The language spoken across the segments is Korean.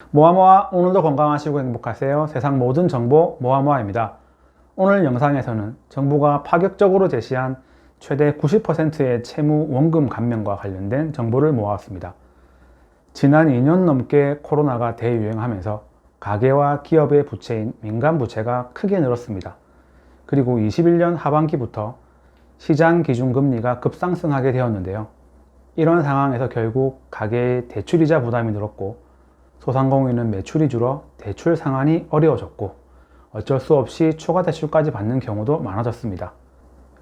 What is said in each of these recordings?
모아모아, 오늘도 건강하시고 행복하세요. 세상 모든 정보 모아모아입니다. 오늘 영상에서는 정부가 파격적으로 제시한 최대 90%의 채무 원금 감면과 관련된 정보를 모아왔습니다. 지난 2년 넘게 코로나가 대유행하면서 가계와 기업의 부채인 민간부채가 크게 늘었습니다. 그리고 21년 하반기부터 시장 기준금리가 급상승하게 되었는데요. 이런 상황에서 결국 가계의 대출이자 부담이 늘었고 소상공인은 매출이 줄어 대출 상환이 어려워졌고 어쩔 수 없이 추가 대출까지 받는 경우도 많아졌습니다.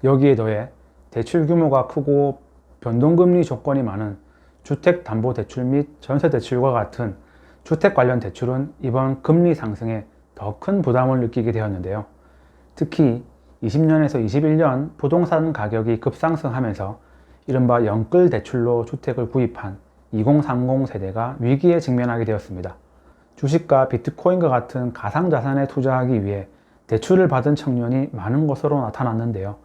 여기에 더해 대출 규모가 크고 변동금리 조건이 많은 주택담보대출 및 전세대출과 같은 주택 관련 대출은 이번 금리 상승에 더 큰 부담을 느끼게 되었는데요. 특히 20년에서 21년 부동산 가격이 급상승하면서 이른바 영끌 대출로 주택을 구입한 2030 세대가 위기에 직면하게 되었습니다. 주식과 비트코인과 같은 가상자산에 투자하기 위해 대출을 받은 청년이 많은 것으로 나타났는데요.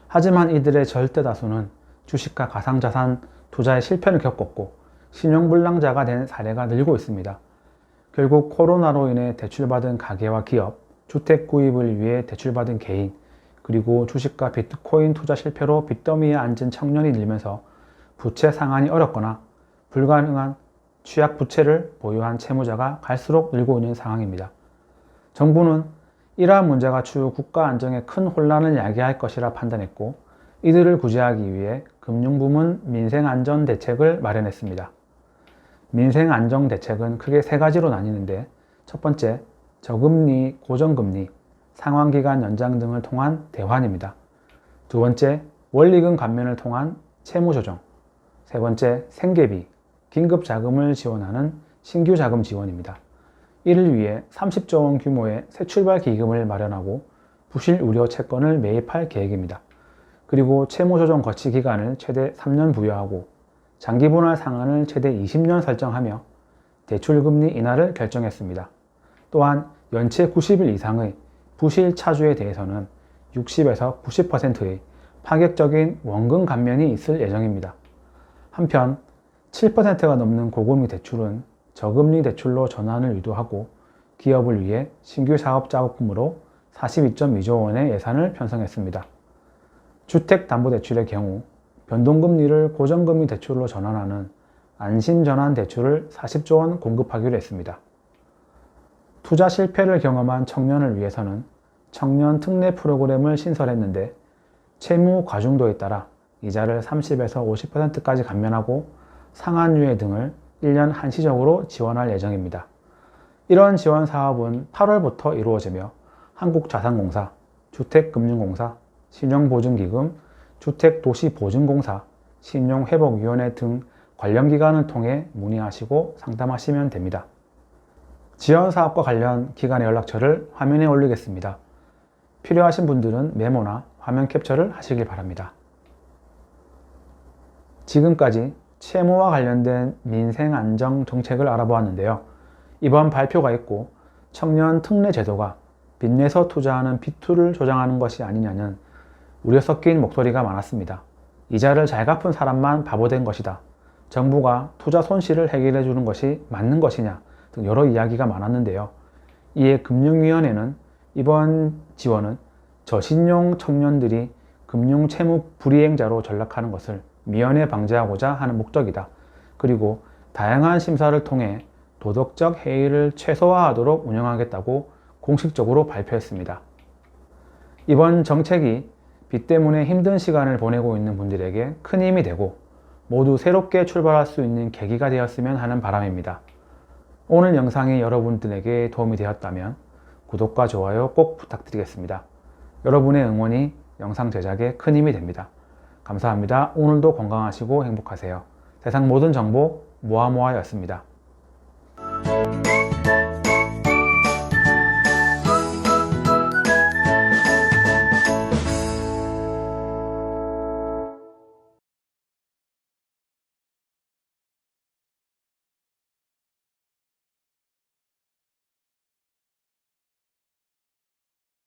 하지만 이들의 절대 다수는 주식과 가상자산 투자에 실패를 겪었고 신용불량자가 된 사례가 늘고 있습니다. 결국 코로나로 인해 대출받은 가계와 기업, 주택 구입을 위해 대출받은 개인, 그리고 주식과 비트코인 투자 실패로 빚더미에 앉은 청년이 늘면서 부채 상환이 어렵거나 불가능한 취약 부채를 보유한 채무자가 갈수록 늘고 있는 상황입니다. 정부는 이러한 문제가 추후 국가 안정에 큰 혼란을 야기할 것이라 판단했고 이들을 구제하기 위해 금융부문 민생안전대책을 마련했습니다. 민생안정대책은 크게 세 가지로 나뉘는데 첫 번째, 저금리, 고정금리, 상환기간 연장 등을 통한 대환입니다. 두 번째, 원리금 감면을 통한 채무조정, 세 번째, 생계비, 긴급자금을 지원하는 신규자금 지원입니다. 이를 위해 30조 원 규모의 새출발 기금을 마련하고 부실 우려 채권을 매입할 계획입니다. 그리고 채무조정 거치 기간을 최대 3년 부여하고 장기분할 상한을 최대 20년 설정하며 대출금리 인하를 결정했습니다. 또한 연체 90일 이상의 부실 차주에 대해서는 60에서 90%의 파격적인 원금 감면이 있을 예정입니다. 한편 7%가 넘는 고금리 대출은 저금리 대출로 전환을 유도하고 기업을 위해 신규 사업 자금으로 42.2조 원의 예산을 편성했습니다. 주택담보대출의 경우 변동금리를 고정금리 대출로 전환하는 안심전환 대출을 40조 원 공급하기로 했습니다. 투자 실패를 경험한 청년을 위해서는 청년 특례 프로그램을 신설했는데 채무 과중도에 따라 이자를 30에서 50%까지 감면하고 상환유예 등을 1년 한시적으로 지원할 예정입니다. 이런 지원 사업은 8월부터 이루어지며 한국자산공사, 주택금융공사, 신용보증기금, 주택도시보증공사, 신용회복위원회 등 관련 기관을 통해 문의하시고 상담하시면 됩니다. 지원 사업과 관련 기관의 연락처를 화면에 올리겠습니다. 필요하신 분들은 메모나 화면 캡처를 하시길 바랍니다. 지금까지 채무와 관련된 민생안정 정책을 알아보았는데요. 이번 발표가 있고 청년 특례 제도가 빚내서 투자하는 빚투를 조장하는 것이 아니냐는 우려 섞인 목소리가 많았습니다. 이자를 잘 갚은 사람만 바보된 것이다. 정부가 투자 손실을 해결해 주는 것이 맞는 것이냐 등 여러 이야기가 많았는데요. 이에 금융위원회는 이번 지원은 저신용 청년들이 금융 채무 불이행자로 전락하는 것을 미연에 방지하고자 하는 목적이다. 그리고 다양한 심사를 통해 도덕적 해이를 최소화하도록 운영하겠다고 공식적으로 발표했습니다. 이번 정책이 빚 때문에 힘든 시간을 보내고 있는 분들에게 큰 힘이 되고 모두 새롭게 출발할 수 있는 계기가 되었으면 하는 바람입니다. 오늘 영상이 여러분들에게 도움이 되었다면 구독과 좋아요 꼭 부탁드리겠습니다. 여러분의 응원이 영상 제작에 큰 힘이 됩니다. 감사합니다. 오늘도 건강하시고 행복하세요. 세상 모든 정보 모아모아였습니다.